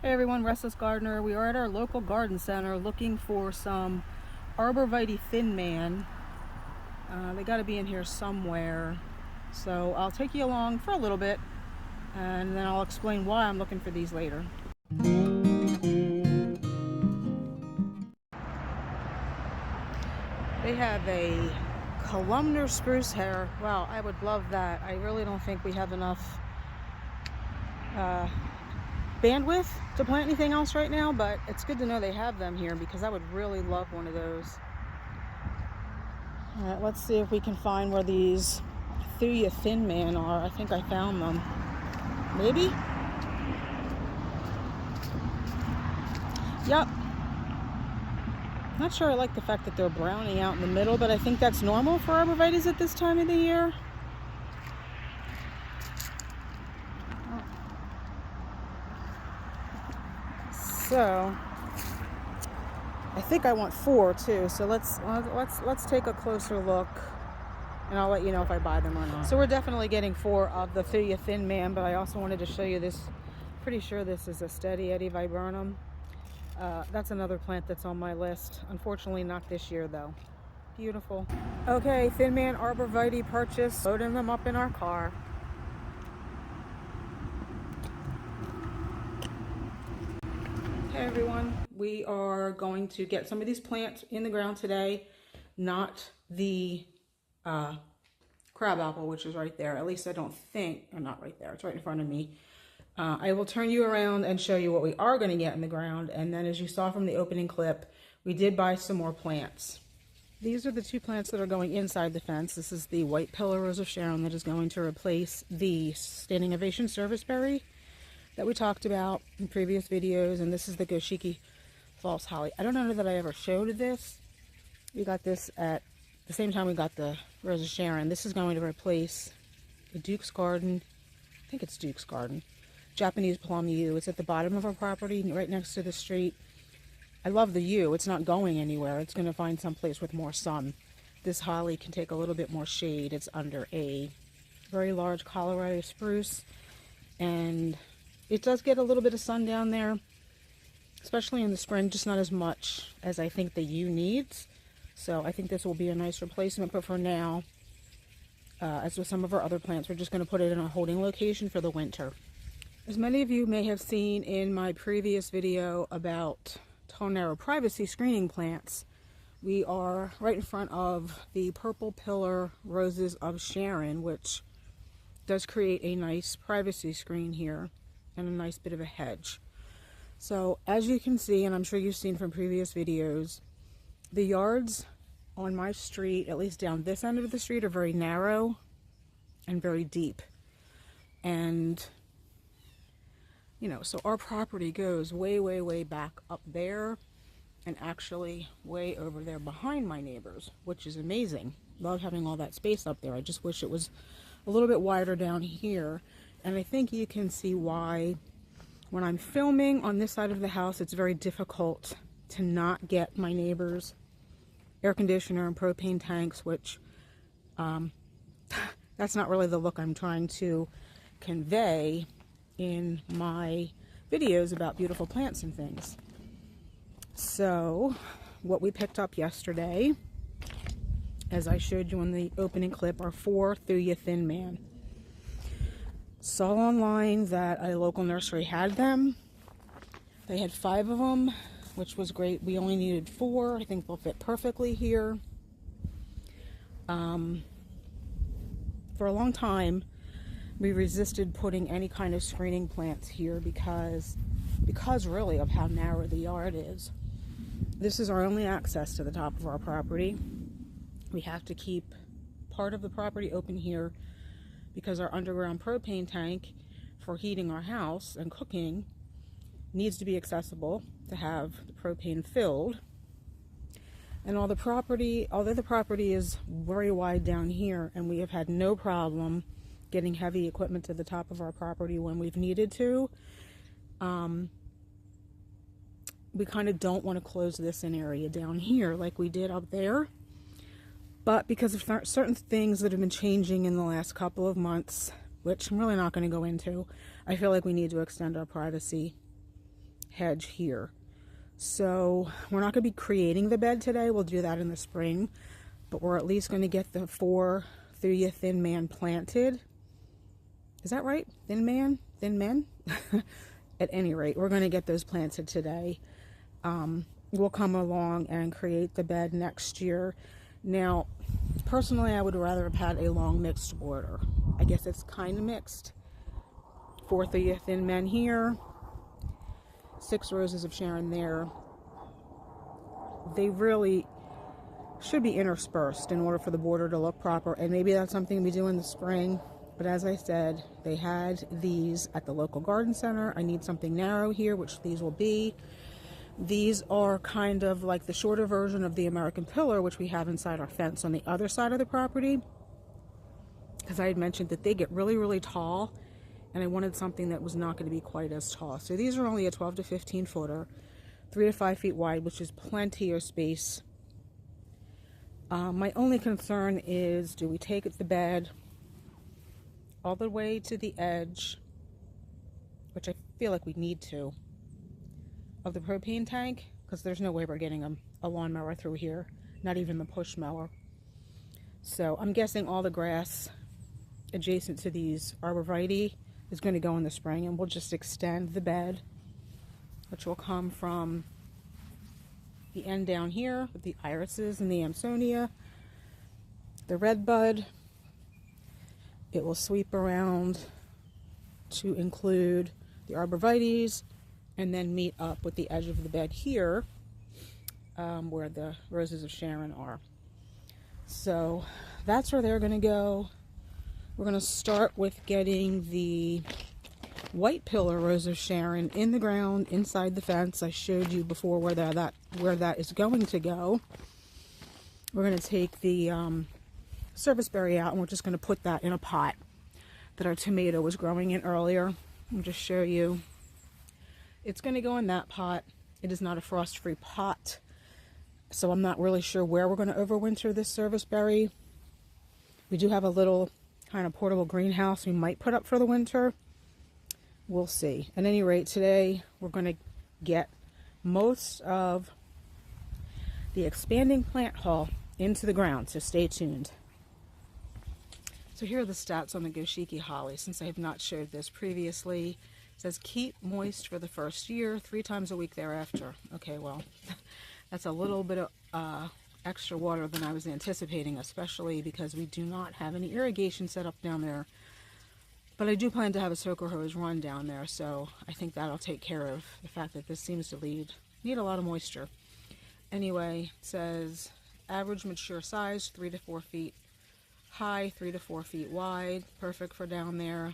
Hey everyone, Restless Gardener. We are at our local garden center looking for some arborvitae Thin Man. They got to be in here somewhere. So I'll take you along for a little bit and then I'll explain why I'm looking for these later. They have a columnar spruce hair. Wow, I would love that. I really don't think we have enough bandwidth to plant anything else right now, but it's good to know they have them here because I would really love one of those. All right, let's see if we can find where these Thuja Thin Man are. I think I found them. Maybe? Yep. Not sure I like the fact that they're browning out in the middle, but I think that's normal for arborvitaes at this time of the year. So I think I want 4 too. So let's take a closer look, and I'll let you know if I buy them or not. So we're definitely getting 4 of the Thuja Thin Man, but I also wanted to show you this. Pretty sure this is a Steady Eddie viburnum. That's another plant that's on my list. Unfortunately, not this year though. Beautiful. Okay, Thin Man arborvitae purchase. Loading them up in our car. Hey everyone, we are going to get some of these plants in the ground today, not the crabapple, which is right there. At least I don't think, or not right there, it's right in front of me. I will turn you around and show you what we are going to get in the ground, and then as you saw from the opening clip, we did buy some more plants. These are the 2 plants that are going inside the fence. This is the white pillar rose of Sharon that is going to replace the standing ovation serviceberry that we talked about in previous videos, and this is the Goshiki false holly. I don't know that I ever showed this. We got this at the same time we got the Rose of Sharon. This is going to replace the Duke's Garden. I think it's Duke's Garden. Japanese plum yew. It's at the bottom of our property, right next to the street. I love the yew. It's not going anywhere. It's going to find some place with more sun. This holly can take a little bit more shade. It's under a very large Colorado spruce, and it does get a little bit of sun down there, especially in the spring, just not as much as I think the yew needs. So I think this will be a nice replacement, but for now, as with some of our other plants, we're just going to put it in a holding location for the winter. As many of you may have seen in my previous video about tall narrow privacy screening plants, we are right in front of the purple pillar roses of Sharon, which does create a nice privacy screen here and a nice bit of a hedge. So as you can see, and I'm sure you've seen from previous videos, the yards on my street, at least down this end of the street, are very narrow and very deep. And you know, so our property goes way, way, way back up there and actually way over there behind my neighbors, which is amazing. Love having all that space up there. I just wish it was a little bit wider down here. And I think you can see why when I'm filming on this side of the house, it's very difficult to not get my neighbors' air conditioner and propane tanks, which that's not really the look I'm trying to convey in my videos about beautiful plants and things. So what we picked up yesterday, as I showed you in the opening clip, are 4 Thuja Thin Man. Saw online that a local nursery had them. They had 5 of them, which was great. We only needed 4. I think they'll fit perfectly here. For a long time, we resisted putting any kind of screening plants here because really of how narrow the yard is. This is our only access to the top of our property. We have to keep part of the property open here because our underground propane tank for heating our house and cooking needs to be accessible to have the propane filled. And although the property is very wide down here, and we have had no problem getting heavy equipment to the top of our property when we've needed to, we kind of don't want to close this in area down here like we did up there. But because of certain things that have been changing in the last couple of months, which I'm really not going to go into, I feel like we need to extend our privacy hedge here. So we're not going to be creating the bed today. We'll do that in the spring. But we're at least going to get the 4 Thuja Thin Man planted. Is that right? Thin Man? Thin Men? At any rate, we're going to get those planted today. We'll come along and create the bed next year. Now, personally, I would rather have had a long mixed border. I guess it's kind of mixed. 4 Thuja Thin Men here. 6 roses of Sharon there. They really should be interspersed in order for the border to look proper, and maybe that's something we do in the spring. But as I said, they had these at the local garden center. I need something narrow here, which these will be. These are kind of like the shorter version of the American pillar, which we have inside our fence on the other side of the property, because I had mentioned that they get really, really tall, and I wanted something that was not going to be quite as tall. So these are only a 12 to 15 footer, 3 to 5 feet wide, which is plenty of space. My only concern is, do we take the bed all the way to the edge, which I feel like we need to, of the propane tank, because there's no way we're getting a lawnmower through here, not even the push mower. So I'm guessing all the grass adjacent to these arborvitae is going to go in the spring, and we'll just extend the bed, which will come from the end down here with the irises and the Amsonia, the redbud. It will sweep around to include the arborvitaes, and then meet up with the edge of the bed here, where the roses of Sharon are. So that's where they're going to go. We're going to start with getting the white pillar rose of Sharon in the ground inside the fence. I showed you before where that is going to go. We're going to take the serviceberry out, and we're just going to put that in a pot that our tomato was growing in earlier. I'll just show you. It's going to go in that pot. It is not a frost-free pot, so I'm not really sure where we're going to overwinter this serviceberry. We do have a little kind of portable greenhouse we might put up for the winter. We'll see. At any rate, today we're going to get most of the expanding plant haul into the ground, so stay tuned. So here are the stats on the Goshiki holly, since I have not showed this previously. It says keep moist for the first year, 3 times a week thereafter. Okay, well, that's a little bit of extra water than I was anticipating, especially because we do not have any irrigation set up down there. But I do plan to have a soaker hose run down there, so I think that'll take care of the fact that this seems to need a lot of moisture. Anyway, it says average mature size, 3 to 4 feet high, 3 to 4 feet wide. Perfect for down there.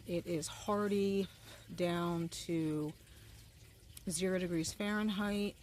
It is hardy down to 0 degrees Fahrenheit.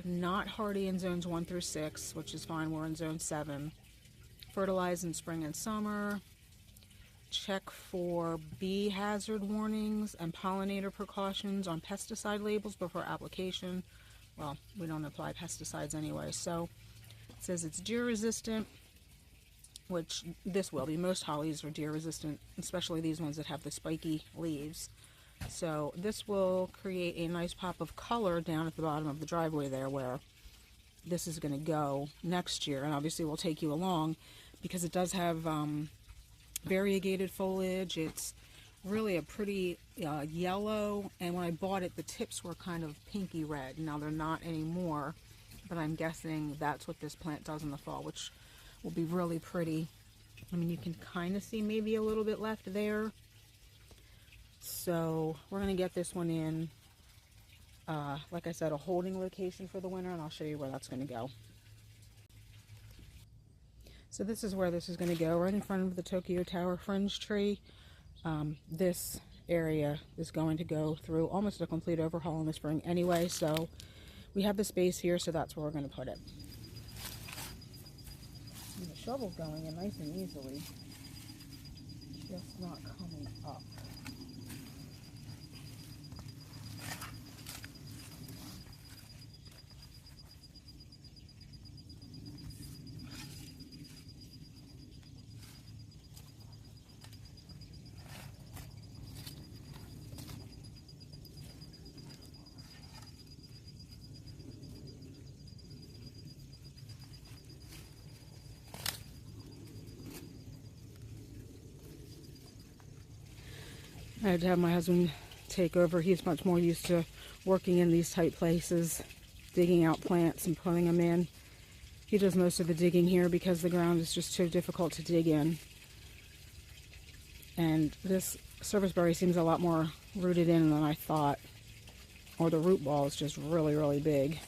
Not hardy in zones 1 through 6, which is fine. We're in zone 7. Fertilize in spring and summer. Check for bee hazard warnings and pollinator precautions on pesticide labels before application. Well, we don't apply pesticides anyway. So it says it's deer resistant, which this will be. Most hollies are deer resistant, especially these ones that have the spiky leaves. So this will create a nice pop of color down at the bottom of the driveway there, where this is going to go next year. And obviously we'll take you along, because it does have variegated foliage. It's really a pretty yellow, and when I bought it, the tips were kind of pinky red. Now they're not anymore, but I'm guessing that's what this plant does in the fall, which will be really pretty. I mean, you can kind of see maybe a little bit left there. So we're going to get this one in, like I said, a holding location for the winter, and I'll show you where that's going to go. So this is where this is going to go, right in front of the Tokyo Tower fringe tree. This area is going to go through almost a complete overhaul in the spring anyway, so we have the space here, so that's where we're going to put it. And the shovel's going in nice and easily, just not coming up. I had to have my husband take over. He's much more used to working in these tight places, digging out plants and putting them in. He does most of the digging here because the ground is just too difficult to dig in. And this serviceberry seems a lot more rooted in than I thought. Or the root ball is just really, really big.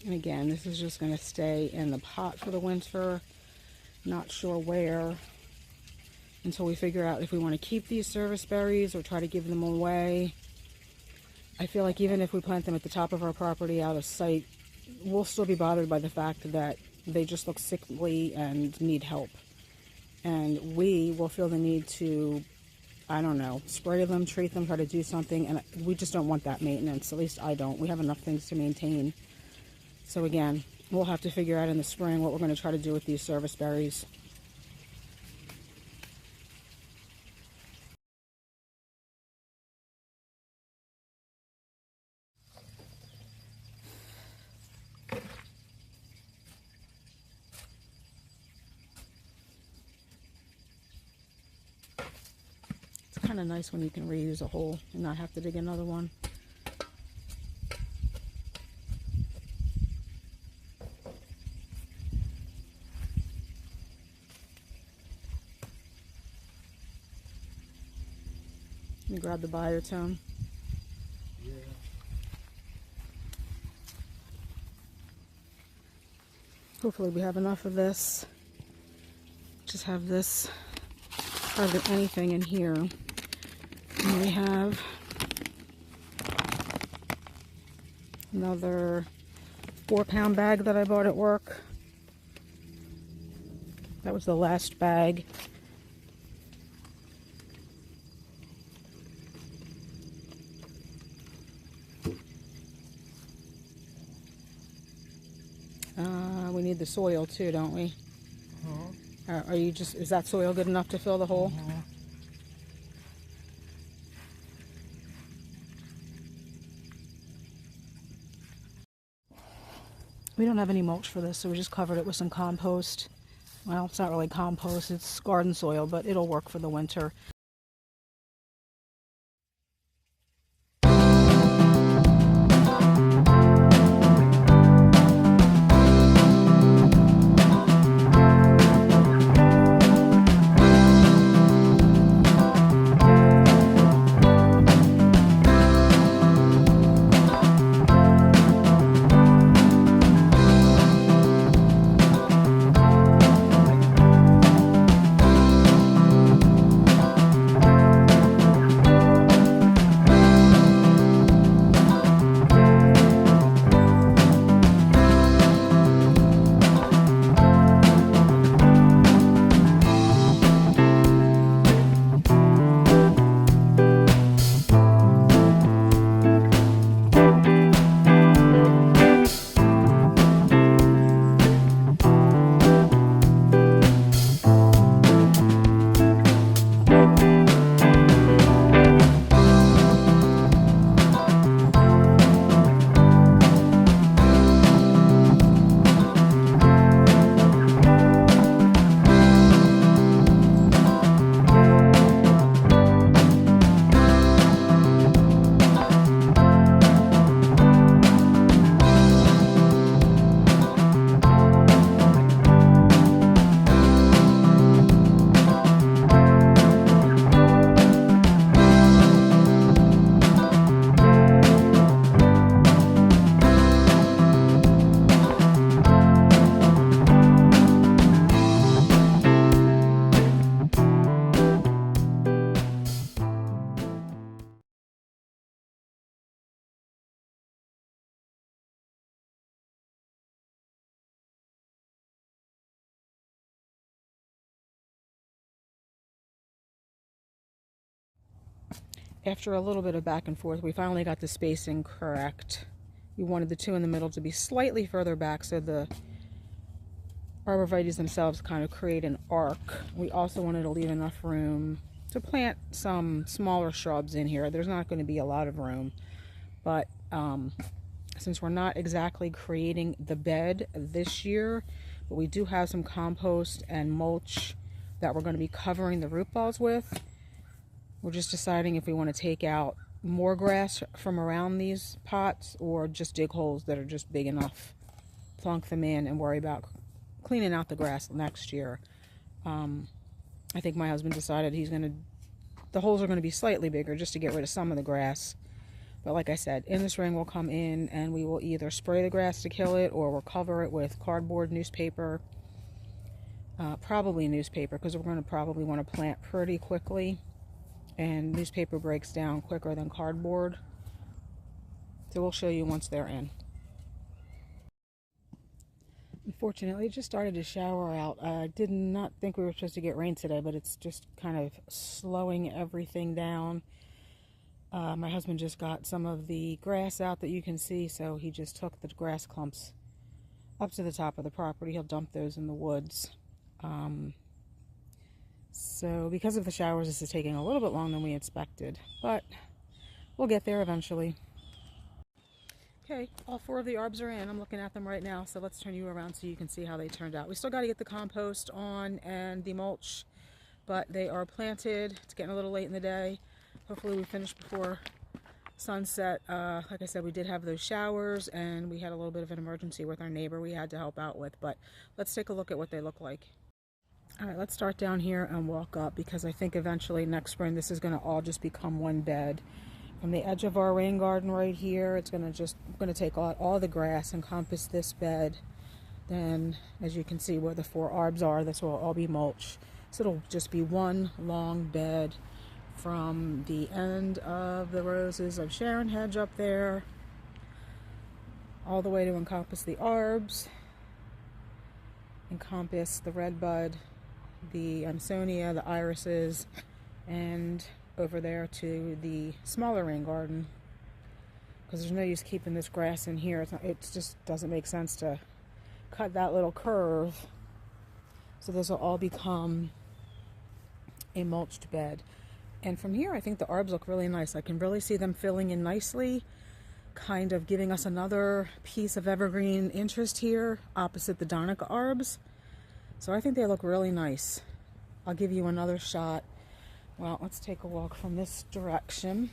And again, this is just going to stay in the pot for the winter. Not sure where until we figure out if we want to keep these service berries or try to give them away. I feel like even if we plant them at the top of our property out of sight, we'll still be bothered by the fact that they just look sickly and need help. And we will feel the need to, I don't know, spray them, treat them, try to do something. And we just don't want that maintenance. At least I don't. We have enough things to maintain. So again, we'll have to figure out in the spring what we're going to try to do with these service berries. It's kind of nice when you can reuse a hole and not have to dig another one. Let me grab the biotone. Yeah. Hopefully we have enough of this. Just have this, hardly anything in here. And we have another 4-pound bag that I bought at work. That was the last bag. We need the soil too, don't we? Are you just, is that soil good enough to fill the hole? We don't have any mulch for this, so we just covered it with some compost. Well, it's not really compost, it's garden soil, but it'll work for the winter. After a little bit of back and forth, we finally got the spacing correct. We wanted the two in the middle to be slightly further back so the arborvitaes themselves kind of create an arc. We also wanted to leave enough room to plant some smaller shrubs in here. There's not going to be a lot of room, but since we're not exactly creating the bed this year, but we do have some compost and mulch that we're going to be covering the root balls with. We're just deciding if we want to take out more grass from around these pots or just dig holes that are just big enough, plunk them in, and worry about cleaning out the grass next year. I think my husband decided the holes are going to be slightly bigger just to get rid of some of the grass. But like I said, in the spring we'll come in and we will either spray the grass to kill it, or we'll cover it with cardboard, newspaper, probably newspaper, because we're going to probably want to plant pretty quickly, and newspaper breaks down quicker than cardboard. So we'll show you once they're in. Unfortunately, it just started to shower out. I did not think we were supposed to get rain today, but it's just kind of slowing everything down. My husband just got some of the grass out that you can see, so he just took the grass clumps up to the top of the property. He'll dump those in the woods. So because of the showers, this is taking a little bit longer than we expected, but we'll get there eventually. Okay, all 4 of the arbs are in. I'm looking at them right now, so let's turn you around so you can see how they turned out. We still got to get the compost on and the mulch, but they are planted. It's getting a little late in the day. Hopefully we finish before sunset. Like I said, we did have those showers, and we had a little bit of an emergency with our neighbor we had to help out with, but let's take a look at what they look like. All right, let's start down here and walk up, because I think eventually next spring this is going to all just become one bed. From the edge of our rain garden right here, I'm going to take out all the grass, encompass this bed. Then, as you can see where the 4 arbs are, this will all be mulch. So it'll just be one long bed from the end of the roses of Sharon hedge up there, all the way to encompass the arbs, encompass the redbud, the Amsonia, the irises, and over there to the smaller rain garden, because there's no use keeping this grass in here. It just doesn't make sense to cut that little curve. So this will all become a mulched bed. And from here, I think the arbs look really nice. I can really see them filling in nicely, kind of giving us another piece of evergreen interest here opposite the Donica arbs. So I think they look really nice. I'll give you another shot. Well, let's take a walk from this direction.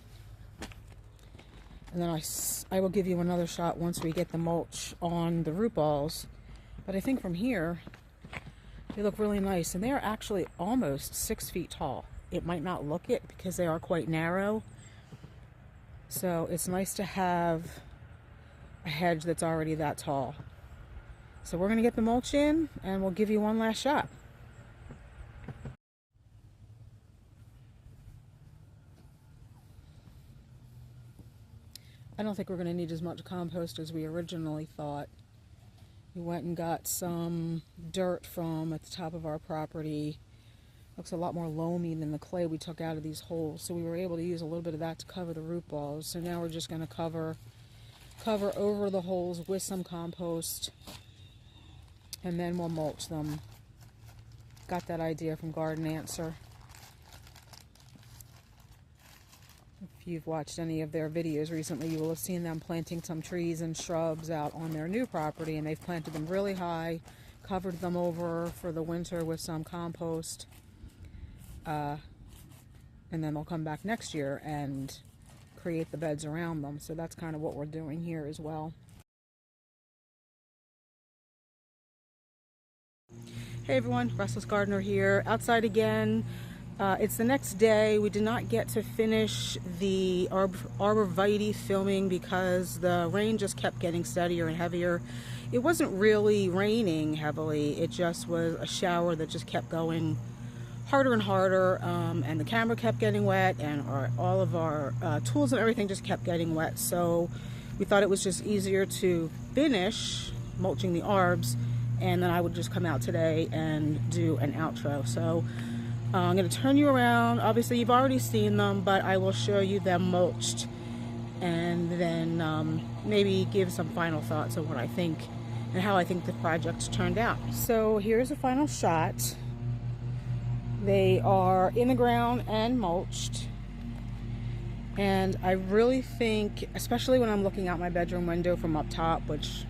And then I will give you another shot once we get the mulch on the root balls. But I think from here, they look really nice. And they are actually almost 6 feet tall. It might not look it because they are quite narrow. So it's nice to have a hedge that's already that tall. So we're going to get the mulch in, and we'll give you one last shot. I don't think we're going to need as much compost as we originally thought. We went and got some dirt from at the top of our property. Looks a lot more loamy than the clay we took out of these holes. So we were able to use a little bit of that to cover the root balls. So now we're just going to cover over the holes with some compost, and then we'll mulch them. Got that idea from Garden Answer. If you've watched any of their videos recently, you will have seen them planting some trees and shrubs out on their new property, and they've planted them really high, covered them over for the winter with some compost, and then they'll come back next year and create the beds around them. So that's kind of what we're doing here as well. Hey everyone, Restless Gardener here, outside again. It's the next day. We did not get to finish the arborvitae filming because the rain just kept getting steadier and heavier. It wasn't really raining heavily, it just was a shower that just kept going harder and harder, and the camera kept getting wet, and all of our tools and everything just kept getting wet. So we thought it was just easier to finish mulching the arbs, and then I would just come out today and do an outro. So I'm going to turn you around. Obviously you've already seen them, but I will show you them mulched, and then maybe give some final thoughts on what I think and how I think the project turned out. So here's a final shot. They are in the ground and mulched. And I really think, especially when I'm looking out my bedroom window from up top, which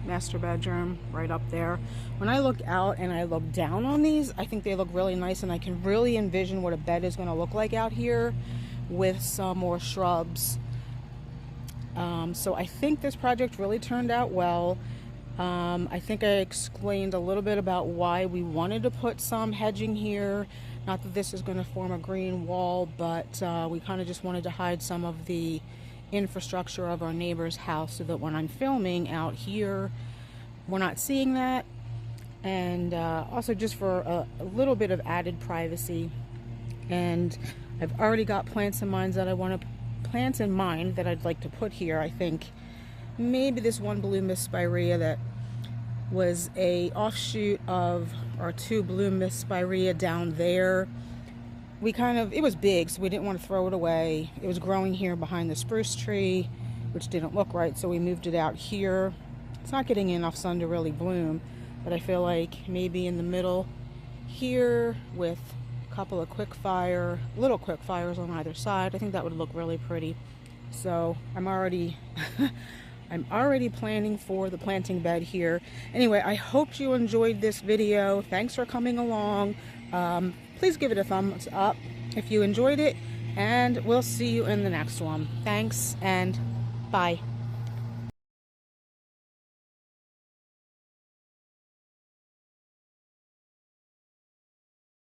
master bedroom right up there, when I look out and I look down on these, I think they look really nice, and I can really envision what a bed is going to look like out here with some more shrubs. So I think this project really turned out well. I think I explained a little bit about why we wanted to put some hedging here. Not that this is going to form a green wall, but we kind of just wanted to hide some of the infrastructure of our neighbor's house so that when I'm filming out here, we're not seeing that. And also just for a little bit of added privacy. And I've already got plants in mind that I'd like to put here. I think maybe this one blue Miss Spirea that was a offshoot of our two blue Miss Spirea down there. It was big, so we didn't want to throw it away. It was growing here behind the spruce tree, which didn't look right, so we moved it out here. It's not getting enough sun to really bloom, but I feel like maybe in the middle here with a couple of little quick fires on either side, I think that would look really pretty. So I'm already planning for the planting bed here. Anyway, I hope you enjoyed this video. Thanks for coming along. Please give it a thumbs up if you enjoyed it, and we'll see you in the next one. Thanks, and bye.